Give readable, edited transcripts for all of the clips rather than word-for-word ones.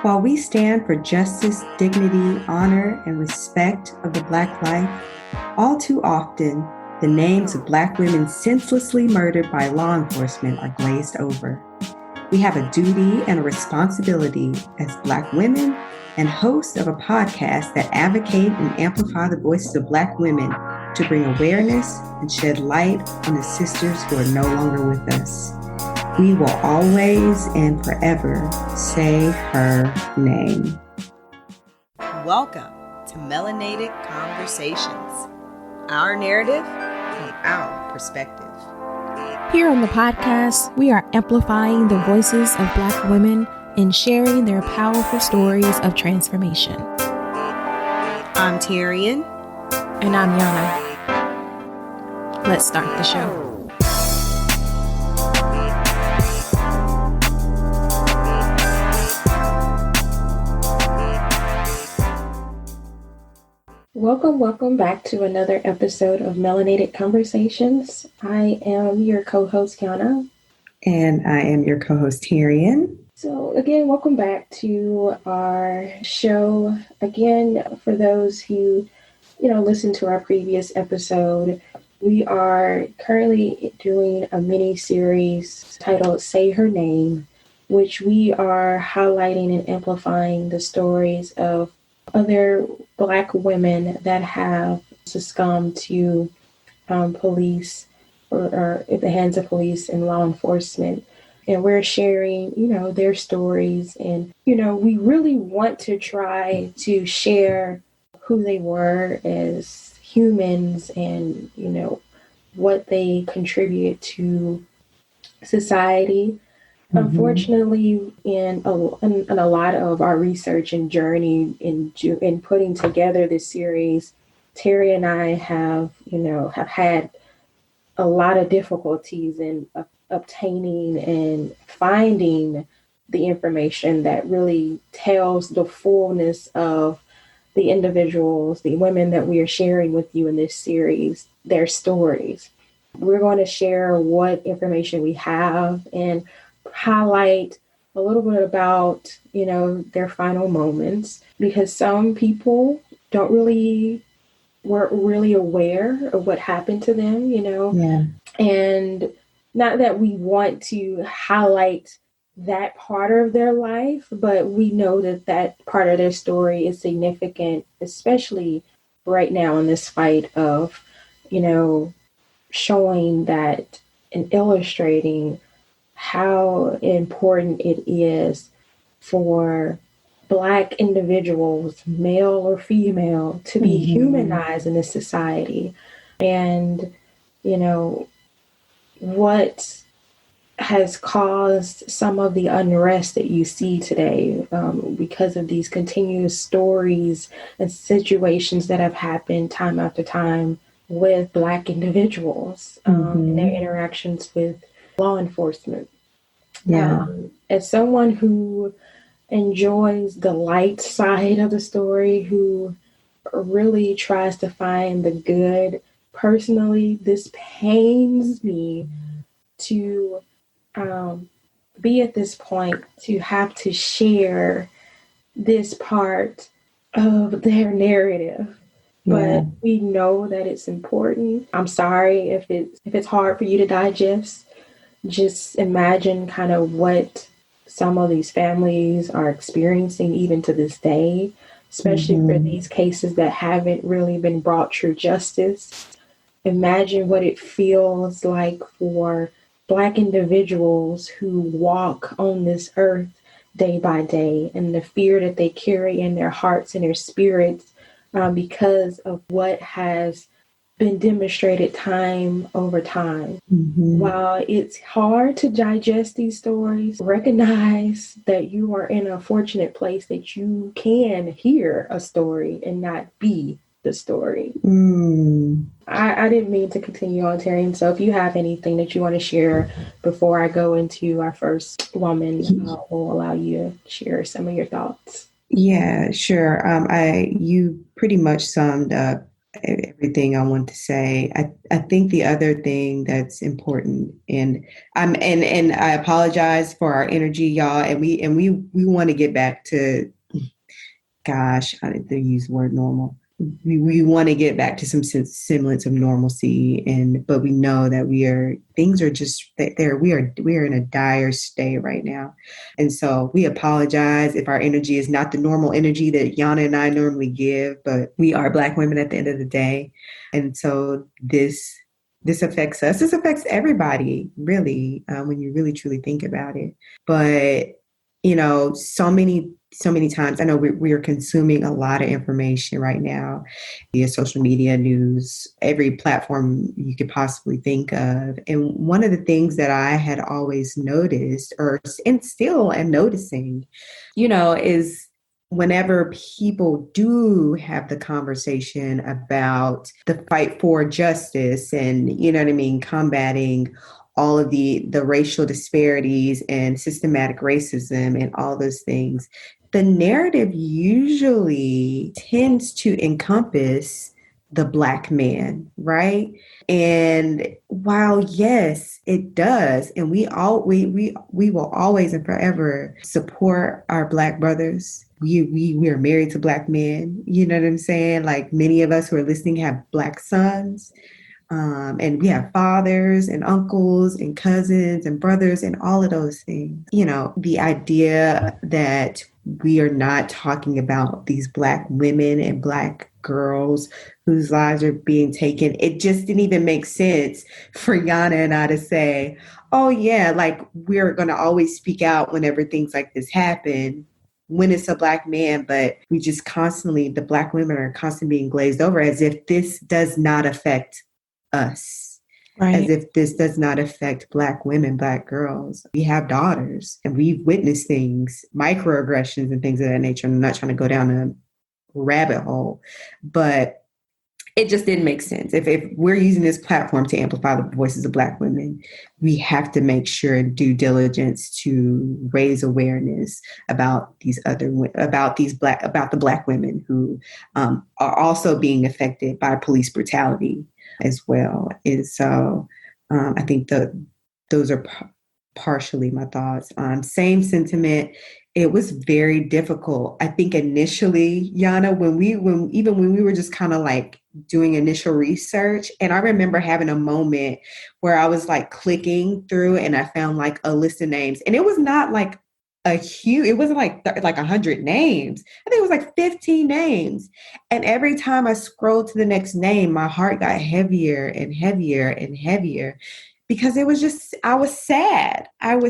While we stand for justice, dignity, honor, and respect of the Black life, all too often, the names of Black women senselessly murdered by law enforcement are glazed over. We have a duty and a responsibility as Black women and hosts of a podcast that advocate and amplify the voices of Black women to bring awareness and shed light on the sisters who are no longer with us. We will always and forever say her name. Welcome to Melanated Conversations, our narrative from our perspective. Here on the podcast, we are amplifying the voices of Black women and sharing their powerful stories of transformation. I'm Tyrion. And I'm Yana. Let's start the show. Welcome back to another episode of Melanated Conversations. I am your co-host, Yana. And I am your co-host, Tyrion. So again, welcome back to our show. Again, for those who, listened to our previous episode, we are currently doing a mini-series titled Say Her Name, which we are highlighting and amplifying the stories of other Black women that have succumbed to police or at the hands of police and law enforcement. And we're sharing, their stories. And, we really want to try to share who they were as humans and, what they contribute to society. Mm-hmm. Unfortunately, in a lot of our research and journey in putting together this series, Terry and I have had a lot of difficulties in obtaining and finding the information that really tells the fullness of the individuals, the women that we are sharing with you in this series, their stories. We're going to share what information we have and highlight a little bit about, their final moments, because some people weren't really aware of what happened to them, Yeah. And not that we want to highlight that part of their life, but we know that part of their story is significant, especially right now in this fight of, showing that and illustrating how important it is for Black individuals, male or female, to be humanized in this society. And, what has caused some of the unrest that you see today because of these continuous stories and situations that have happened time after time with Black individuals and their interactions with law enforcement. Yeah. As someone who enjoys the light side of the story, who really tries to find the good, personally, this pains me to be at this point, to have to share this part of their narrative. Yeah. But we know that it's important. I'm sorry if it's hard for you to digest. Just imagine kind of what some of these families are experiencing even to this day, especially for these cases that haven't really been brought true justice. Imagine what it feels like for Black individuals who walk on this earth day by day, and the fear that they carry in their hearts and their spirits because of what has been demonstrated time over time. While it's hard to digest these stories, recognize that you are in a fortunate place that you can hear a story and not be the story. I didn't mean to continue on, Terry. So if you have anything that you want to share before I go into our first woman, we'll allow you to share some of your thoughts. Yeah, sure. You pretty much summed up everything I want to say. I think the other thing that's important, and I apologize for our energy, y'all, and we want to get back to, gosh, I didn't use the word normal. We want to get back to some semblance of normalcy, but we know that things are just there. We are in a dire state right now, and so we apologize if our energy is not the normal energy that Yana and I normally give. But we are Black women at the end of the day, and so this affects us. This affects everybody, really, when you really truly think about it. But so many times, I know we are consuming a lot of information right now via social media, news, every platform you could possibly think of. And one of the things that I had always noticed, and still am noticing, is whenever people do have the conversation about the fight for justice and, combating all of the racial disparities and systematic racism and all those things, the narrative usually tends to encompass the Black man, right? And while yes, it does, and we will always and forever support our Black brothers. We are married to Black men. You know what I'm saying? Like, many of us who are listening have Black sons. And we have fathers and uncles and cousins and brothers and all of those things. The idea that we are not talking about these Black women and Black girls whose lives are being taken. It just didn't even make sense for Yana and I to say, oh yeah, like, we're going to always speak out whenever things like this happen when it's a Black man, but the Black women are constantly being glazed over as if this does not affect us, right? As if this does not affect Black women, Black girls. We have daughters and we've witnessed things, microaggressions and things of that nature. I'm not trying to go down a rabbit hole, but it just didn't make sense. If we're using this platform to amplify the voices of Black women, we have to make sure and due diligence to raise awareness about the Black women who are also being affected by police brutality as well. And so I think those are partially my thoughts. Same sentiment. It was very difficult. I think initially, Yana, when we were just kind of like doing initial research, and I remember having a moment where I was like clicking through and I found like a list of names, and it was not like it wasn't like 100 names. I think it was like 15 names. And every time I scrolled to the next name, my heart got heavier and heavier and heavier, because it was just, I was sad. It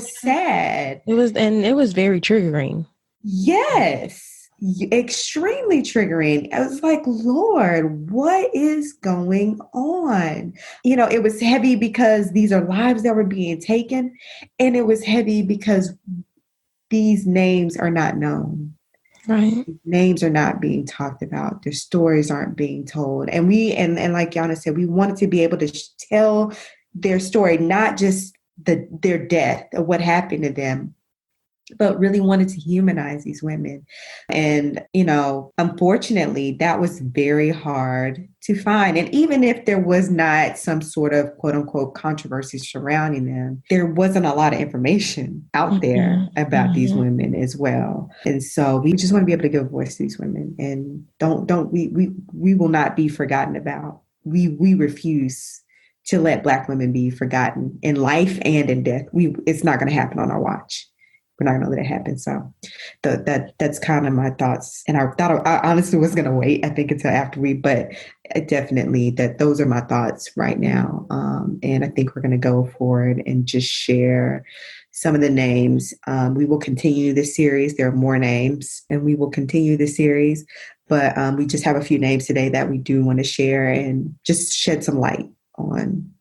was very triggering. Yes, extremely triggering. I was like, Lord, what is going on? It was heavy because these are lives that were being taken. And it was heavy because these names are not known. Right. Names are not being talked about. Their stories aren't being told. And like Yana said, we wanted to be able to tell their story, not just their death or what happened to them, but really wanted to humanize these women. And, unfortunately, that was very hard to find. And even if there was not some sort of quote unquote controversy surrounding them, there wasn't a lot of information out there about these women as well. And so we just want to be able to give voice to these women, and we will not be forgotten about. We refuse to let Black women be forgotten in life and in death. It's not going to happen on our watch. We're not going to let it happen. So that's kind of my thoughts. And I thought I honestly was going to wait, I think, until after but definitely those are my thoughts right now. And I think we're going to go forward and just share some of the names. We will continue this series. There are more names, and we will continue the series. But we just have a few names today that we do want to share and just shed some light on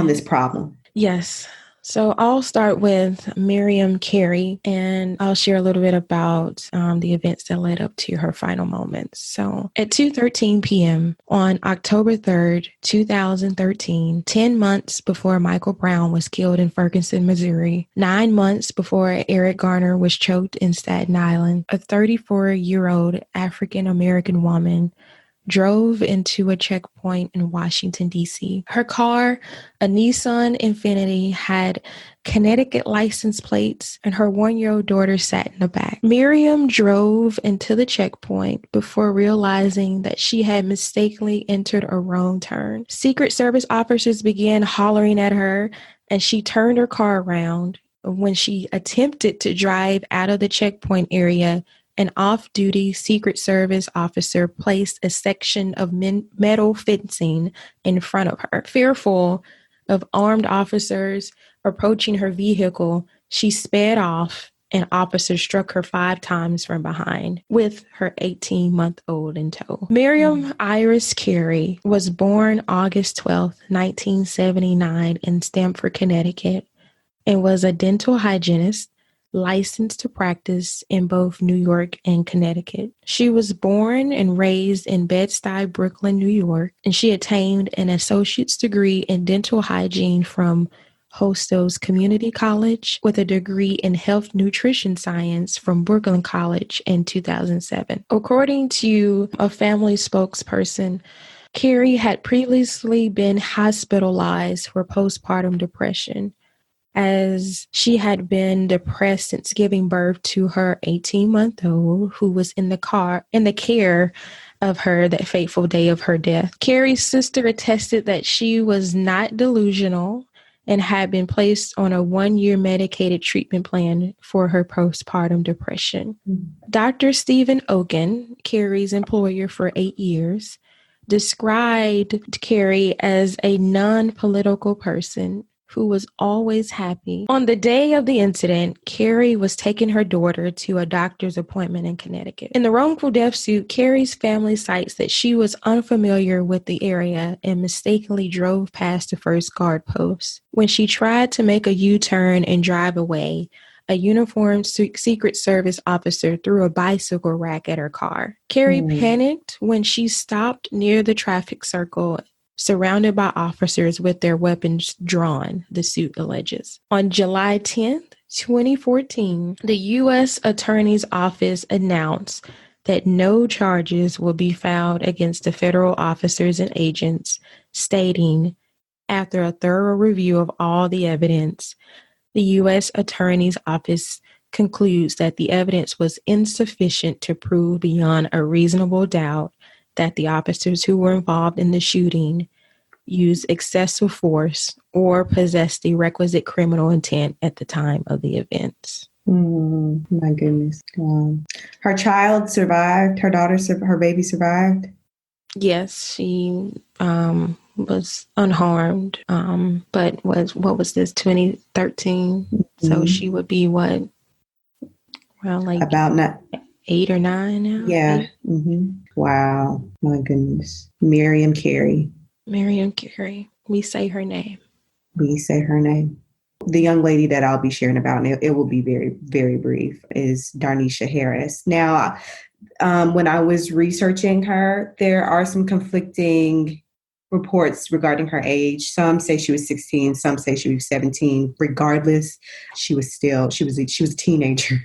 this problem. Yes. So I'll start with Miriam Carey, and I'll share a little bit about the events that led up to her final moments. So at 2:13 p.m. on October 3rd, 2013, 10 months before Michael Brown was killed in Ferguson, Missouri, 9 months before Eric Garner was choked in Staten Island, a 34-year-old African-American woman drove into a checkpoint in Washington, D.C. Her car, a Nissan Infiniti, had Connecticut license plates, and her 1-year-old daughter sat in the back. Miriam drove into the checkpoint before realizing that she had mistakenly entered a wrong turn. Secret Service officers began hollering at her, and she turned her car around. When she attempted to drive out of the checkpoint area, an off-duty Secret Service officer placed a section of metal fencing in front of her. Fearful of armed officers approaching her vehicle, she sped off. An officer struck her 5 times from behind with her 18-month-old in tow. Miriam Iris Carey was born August 12, 1979 in Stamford, Connecticut, and was a dental hygienist licensed to practice in both New York and Connecticut. She was born and raised in Bed-Stuy, Brooklyn, New York, and she attained an associate's degree in dental hygiene from Hostos Community College with a degree in health nutrition science from Brooklyn College in 2007. According to a family spokesperson, Carey had previously been hospitalized for postpartum depression, as she had been depressed since giving birth to her 18-month-old, who was in the care of her that fateful day of her death. Carey's sister attested that she was not delusional and had been placed on a 1-year medicated treatment plan for her postpartum depression. Dr. Stephen Oken, Carey's employer for 8 years, described Carey as a non-political person who was always happy. On the day of the incident, Carey was taking her daughter to a doctor's appointment in Connecticut. In the wrongful death suit, Carey's family cites that she was unfamiliar with the area and mistakenly drove past the first guard post. When she tried to make a U-turn and drive away, a uniformed Secret Service officer threw a bicycle rack at her car. Carey panicked when she stopped near the traffic circle, surrounded by officers with their weapons drawn, the suit alleges. On July 10th, 2014, the U.S. Attorney's Office announced that no charges will be filed against the federal officers and agents, stating, after a thorough review of all the evidence, the U.S. Attorney's Office concludes that the evidence was insufficient to prove beyond a reasonable doubt that the officers who were involved in the shooting used excessive force or possessed the requisite criminal intent at the time of the events. My goodness. Her child survived. Her daughter, her baby survived. Yes, she was unharmed, but what was this, 2013? So she would be what? Well, like about 8 or 9 now? Yeah. Wow. My goodness. Miriam Carey. Miriam Carey. We say her name. We say her name. The young lady that I'll be sharing about, and it will be very, very brief, is Darnisha Harris. Now, when I was researching her, there are some conflicting reports regarding her age. Some say she was 16, some say she was 17. Regardless, she was a teenager.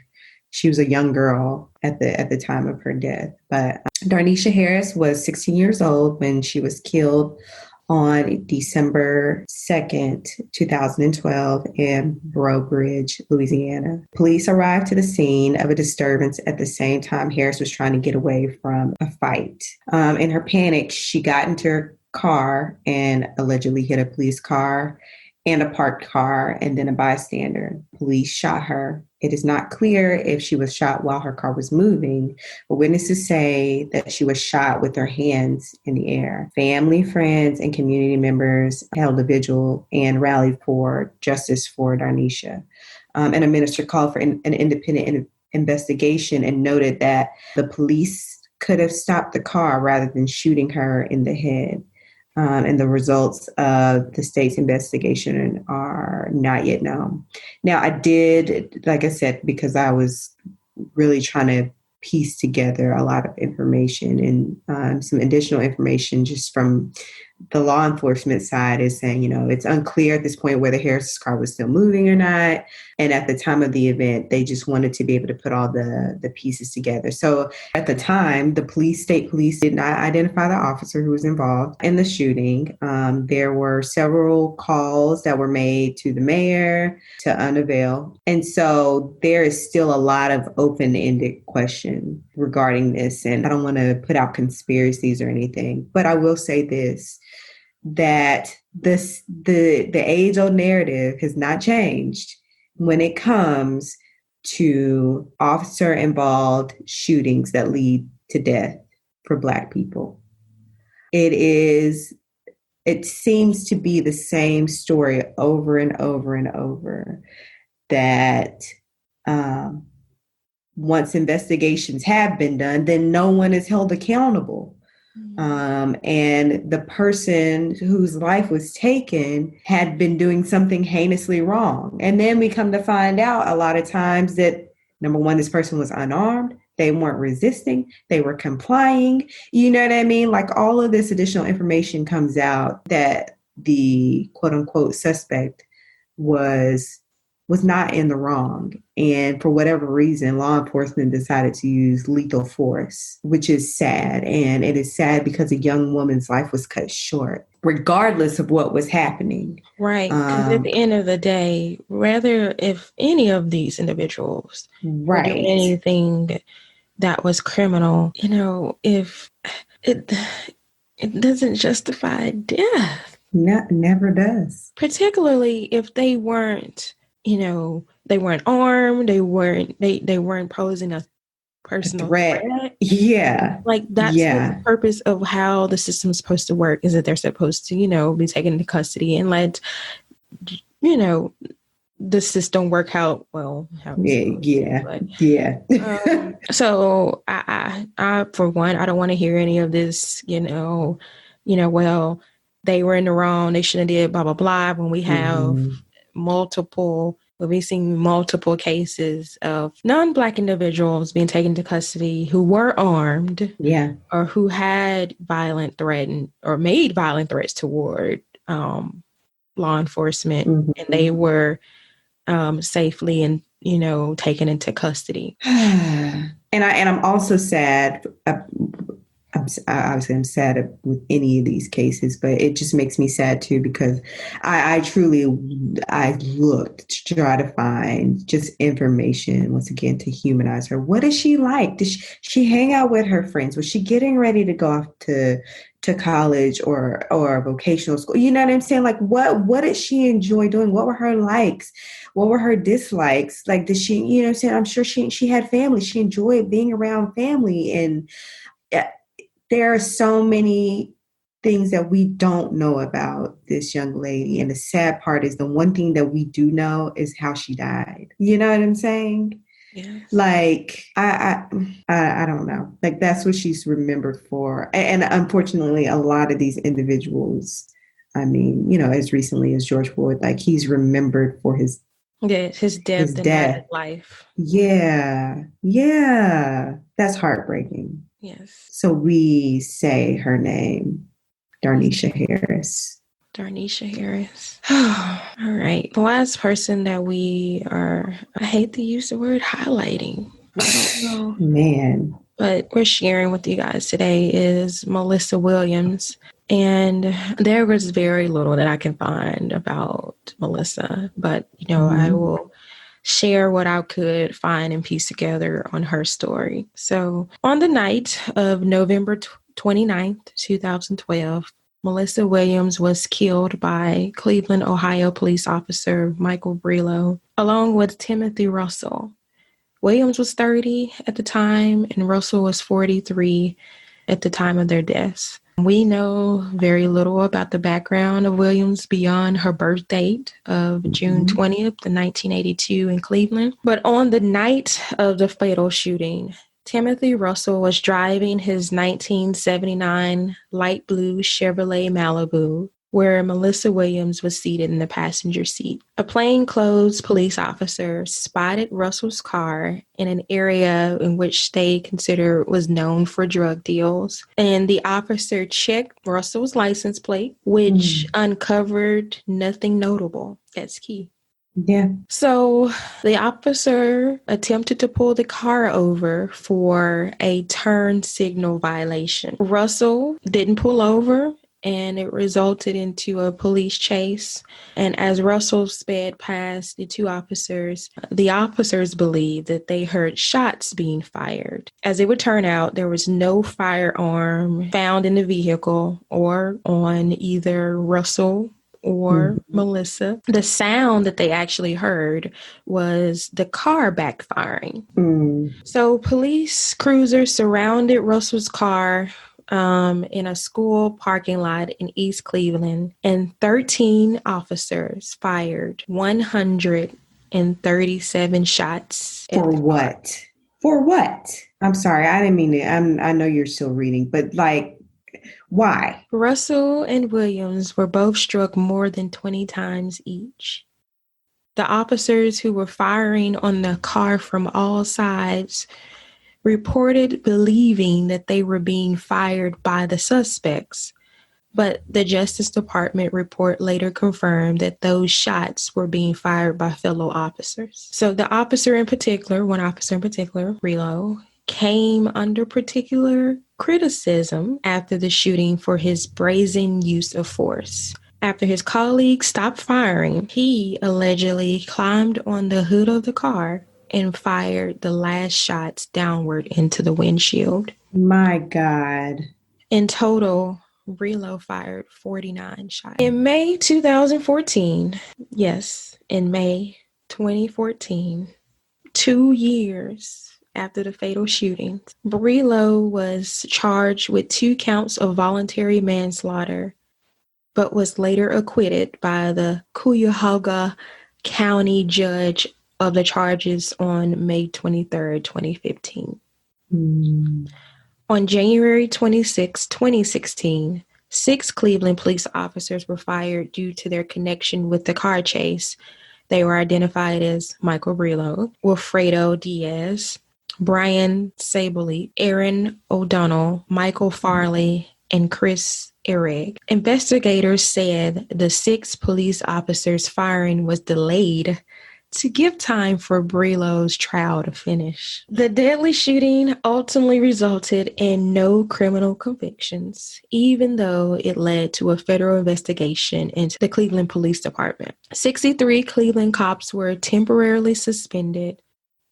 She was a young girl at the time of her death. But Darnisha Harris was 16 years old when she was killed on December 2nd, 2012 in Breaux Bridge, Louisiana. Police arrived to the scene of a disturbance at the same time Harris was trying to get away from a fight. In her panic, she got into her car and allegedly hit a police car and a parked car, and then a bystander. Police shot her. It is not clear if she was shot while her car was moving, but witnesses say that she was shot with her hands in the air. Family, friends, and community members held a vigil and rallied for justice for Darnisha. And a minister called for an independent investigation and noted that the police could have stopped the car rather than shooting her in the head. And the results of the state's investigation are not yet known. Now, I did, like I said, because I was really trying to piece together a lot of information and some additional information just from the law enforcement side is saying, it's unclear at this point whether Harris's car was still moving or not. And at the time of the event, they just wanted to be able to put all the pieces together. So at the time, state police did not identify the officer who was involved in the shooting. There were several calls that were made to the mayor to unavail. And so there is still a lot of open-ended question regarding this. And I don't want to put out conspiracies or anything, but I will say this, that the age-old narrative has not changed when it comes to officer-involved shootings that lead to death for Black people. It seems to be the same story over and over and over, that once investigations have been done, then no one is held accountable. And the person whose life was taken had been doing something heinously wrong. And then we come to find out a lot of times that, number one, this person was unarmed. They weren't resisting. They were complying. You know what I mean? Like, all of this additional information comes out that the quote unquote suspect was not in the wrong. And for whatever reason, law enforcement decided to use lethal force, which is sad. And it is sad because a young woman's life was cut short, regardless of what was happening. Right. Because at the end of the day, rather if any of these individuals were doing anything that was criminal, if it doesn't justify death. No, never does. Particularly if they weren't, they weren't armed, they weren't posing a personal threat. Yeah. Like, that's the purpose of how the system's supposed to work, is that they're supposed to, be taken into custody and let, the system work out well. So I, for one, I don't want to hear any of this, well, they were in the wrong, they shouldn't have did blah, blah, blah, when we have we've seen multiple cases of non-Black individuals being taken to custody who were armed, or who had made violent threats toward law enforcement, and they were safely and taken into custody. And I'm also sad. I'm sad with any of these cases, but it just makes me sad too, because I looked to try to find just information once again to humanize her. What is she like? Did she hang out with her friends? Was she getting ready to go off to college or vocational school? You know what I'm saying? Like, what did she enjoy doing? What were her likes? What were her dislikes? Like, did she, you know what I'm saying? I'm sure she had family. She enjoyed being around family, and there are so many things that we don't know about this young lady. And the sad part is, the one thing that we do know is how she died. You know what I'm saying? Yes. Like, I don't know. Like, that's what she's remembered for. And unfortunately, a lot of these individuals, I mean, as recently as George Floyd, like, he's remembered for his death and not his life. Yeah. That's heartbreaking. Yes. So we say her name, Darnisha Harris. Darnisha Harris. All right. The last person that I hate to use the word highlighting. I don't know. Man. But we're sharing with you guys today is Malissa Williams. And there was very little that I can find about Malissa. But, I will share what I could find and piece together on her story. So on the night of November 29th, 2012, Malissa Williams was killed by Cleveland, Ohio police officer Michael Brillo, along with Timothy Russell. Williams was 30 at the time, and Russell was 43 at the time of their deaths. We know very little about the background of Williams beyond her birth date of June 20th, 1982 in Cleveland. But on the night of the fatal shooting, Timothy Russell was driving his 1979 light blue Chevrolet Malibu where Melissa Williams was seated in the passenger seat. A plainclothes police officer spotted Russell's car in an area in which they consider was known for drug deals. And the officer checked Russell's license plate, which uncovered nothing notable. That's key. Yeah. So the officer attempted to pull the car over for a turn signal violation. Russell didn't pull over, and it resulted into a police chase. And as Russell sped past the two officers, the officers believed that they heard shots being fired. As it would turn out, there was no firearm found in the vehicle or on either Russell or Melissa. The sound that they actually heard was the car backfiring. So police cruisers surrounded Russell's car in a school parking lot in East Cleveland, and 13 officers fired 137 shots. For what? For what? I'm sorry, I didn't mean to. I know you're still reading, but like, why? Russell and Williams were both struck more than 20 times each. The officers who were firing on the car from all sides reported believing that they were being fired by the suspects, but the Justice Department report later confirmed that those shots were being fired by fellow officers. So one officer in particular, Relo, came under particular criticism after the shooting for his brazen use of force. After his colleagues stopped firing, he allegedly climbed on the hood of the car and fired the last shots downward into the windshield. My God. In total, Relo fired 49 shots. In May 2014, in May 2014, 2 years after the fatal shooting, Relo was charged with 2 counts of voluntary manslaughter, but was later acquitted by the Cuyahoga County judge of the charges on May 23rd, 2015. On January 26, 2016, 6 Cleveland police officers were fired due to their connection with the car chase. They were identified as Michael Relo, Wilfredo Diaz, Brian Saboli, Aaron O'Donnell, Michael Farley, and Chris Ehrig. Investigators said the 6 police officers' firing was delayed to give time for Brelo's trial to finish. The deadly shooting ultimately resulted in no criminal convictions, even though it led to a federal investigation into the Cleveland Police Department. 63 Cleveland cops were temporarily suspended,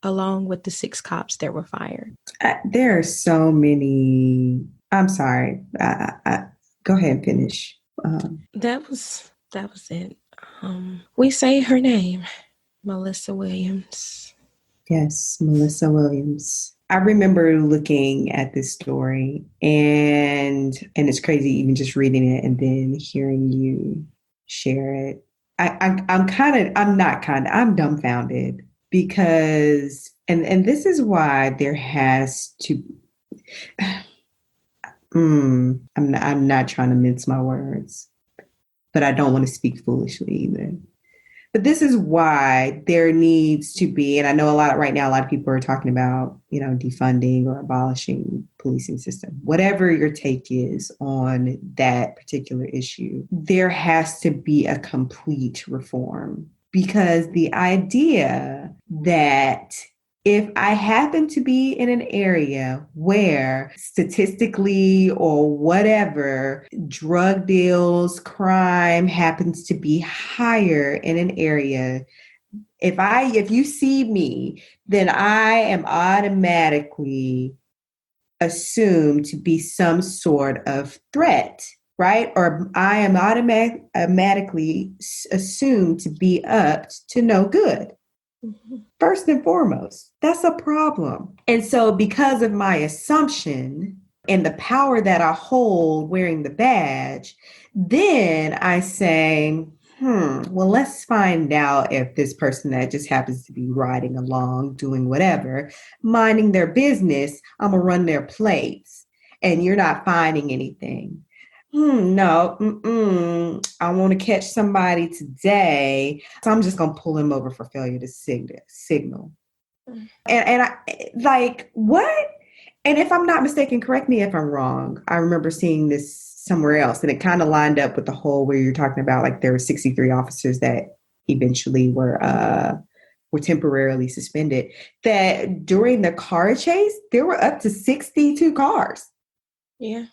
along with the 6 cops that were fired. There are so many. I'm sorry. Go ahead and finish. That was it. We say her name, Melissa Williams. Yes, Melissa Williams. I remember looking at this story, and it's crazy even just reading it and then hearing you share it. I'm dumbfounded because, and this is why there has to. I'm not trying to mince my words, but I don't want to speak foolishly either. But this is why there needs to be, and I know right now, a lot of people are talking about, defunding or abolishing policing system. Whatever your take is on that particular issue, there has to be a complete reform, because the idea that if I happen to be in an area where statistically or whatever, drug deals, crime happens to be higher in an area, if you see me, then I am automatically assumed to be some sort of threat, right? Or I am automatically assumed to be up to no good. First and foremost, that's a problem. And so because of my assumption and the power that I hold wearing the badge, then I say, well, let's find out if this person that just happens to be riding along, doing whatever, minding their business, I'm going to run their plates and you're not finding anything. No, I want to catch somebody today. So I'm just going to pull him over for failure to signal. And I like, what? And if I'm not mistaken, correct me if I'm wrong. I remember seeing this somewhere else, and it kind of lined up with the whole where you're talking about, like, there were 63 officers that eventually were temporarily suspended. That during the car chase, there were up to 62 cars. Yeah.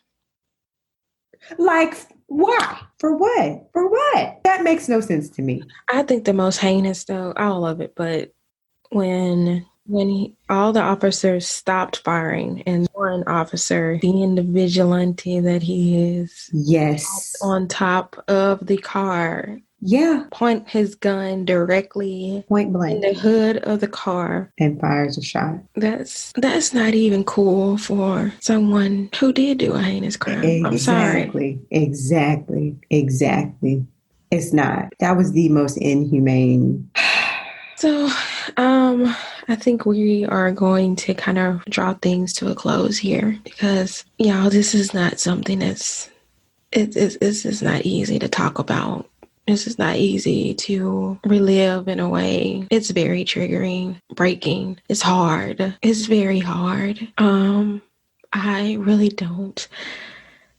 Like, why? For what? For what? That makes no sense to me. I think the most heinous, though, all of it, but when all the officers stopped firing and one officer, being the vigilante that he is, Yes, on top of the car, point his gun directly point blank in the hood of the car and fires a shot. That's not even cool for someone who did do a heinous crime. I'm sorry. Exactly. It's not. That was the most inhumane. So, I think we are going to kind of draw things to a close here because, y'all, this is not something this is not easy to talk about. This is not easy to relive in a way. It's very triggering, breaking. It's hard. It's very hard. I really don't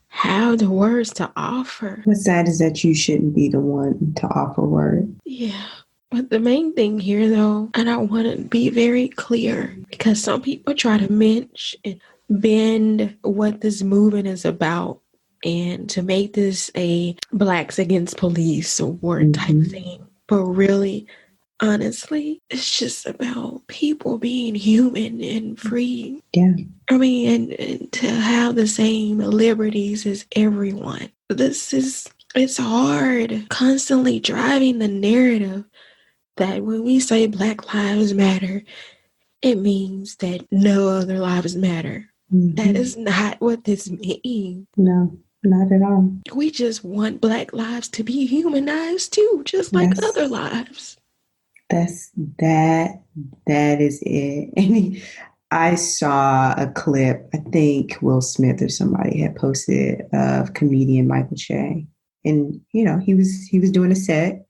have the words to offer. What's sad is that you shouldn't be the one to offer words. Yeah. But the main thing here, though, and I want to be very clear, because some people try to mince and bend what this movement is about and to make this a Blacks Against Police award type thing. But really, honestly, it's just about people being human and free. Yeah. I mean, and to have the same liberties as everyone. It's hard constantly driving the narrative that when we say Black Lives Matter, it means that no other lives matter. That is not what this means. No, not at all. We just want Black lives to be humanized too, just like other lives. That is it. And I saw a clip, I think Will Smith or somebody had posted, of comedian Michael Che. And, he was doing a set.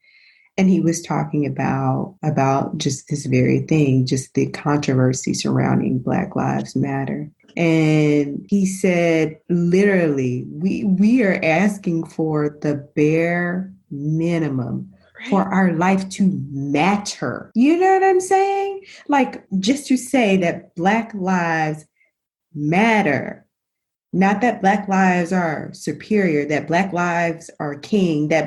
And he was talking about just this very thing, just the controversy surrounding Black Lives Matter. And he said, literally, we are asking for the bare minimum for our life to matter. You know what I'm saying? Like, just to say that Black lives matter. Not that Black lives are superior, that Black lives are king, that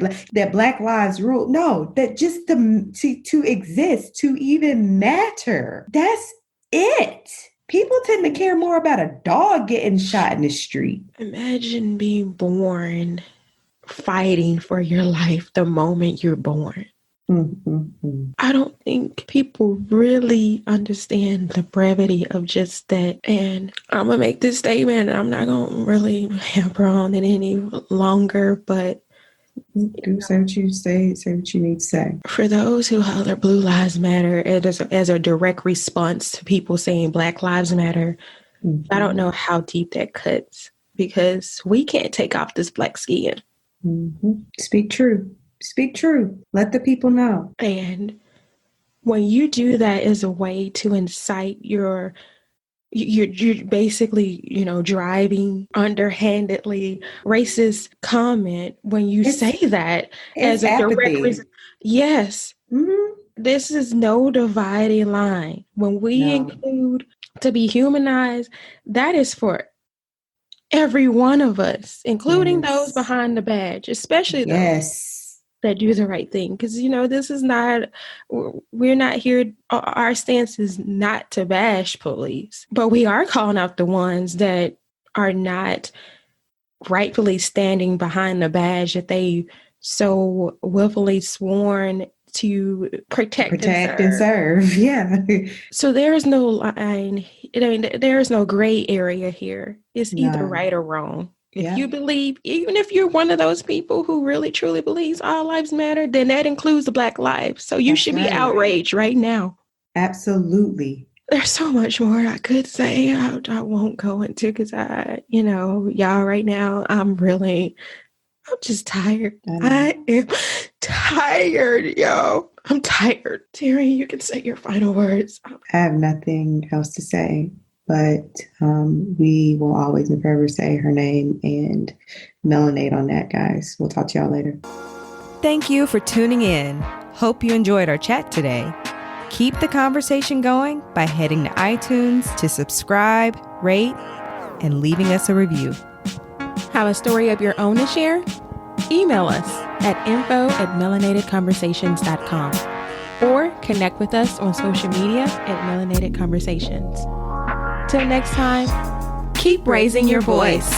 Black lives rule. No, that just to exist, to even matter. That's it. People tend to care more about a dog getting shot in the street. Imagine being born fighting for your life the moment you're born. I don't think people really understand the brevity of just that. And I'm going to make this statement. I'm not going to really hamper on it any longer, but say what you say what you need to say. For those who holler Blue Lives Matter as a direct response to people saying Black Lives Matter, I don't know how deep that cuts, because we can't take off this black skin. Speak true. Speak true. Let the people know. And when you do that as a way to incite you're basically, driving underhandedly racist comment when you say that as a direct yes. This is no dividing line. When we include to be humanized, that is for every one of us, including those behind the badge, especially those that do the right thing. Because, this is not, we're not here, our stance is not to bash police, but we are calling out the ones that are not rightfully standing behind the badge that they so willfully sworn to protect and serve. Yeah. So there is no line. There is no gray area here. It's either right or wrong. If you believe, even if you're one of those people who really truly believes all lives matter, then that includes the Black lives. So you should be outraged right now. Absolutely. there's so much more I could say. I won't go into because y'all right now, I'm just tired. I am tired, yo. I'm tired. Terry, you can say your final words. I have nothing else to say, but we will always and forever say her name and melanate on that, guys. We'll talk to y'all later. Thank you for tuning in. Hope you enjoyed our chat today. Keep the conversation going by heading to iTunes to subscribe, rate, and leaving us a review. Have a story of your own to share? Email us at info@melanatedconversations.com or connect with us on social media at Melanated Conversations. Till next time, keep raising your voice.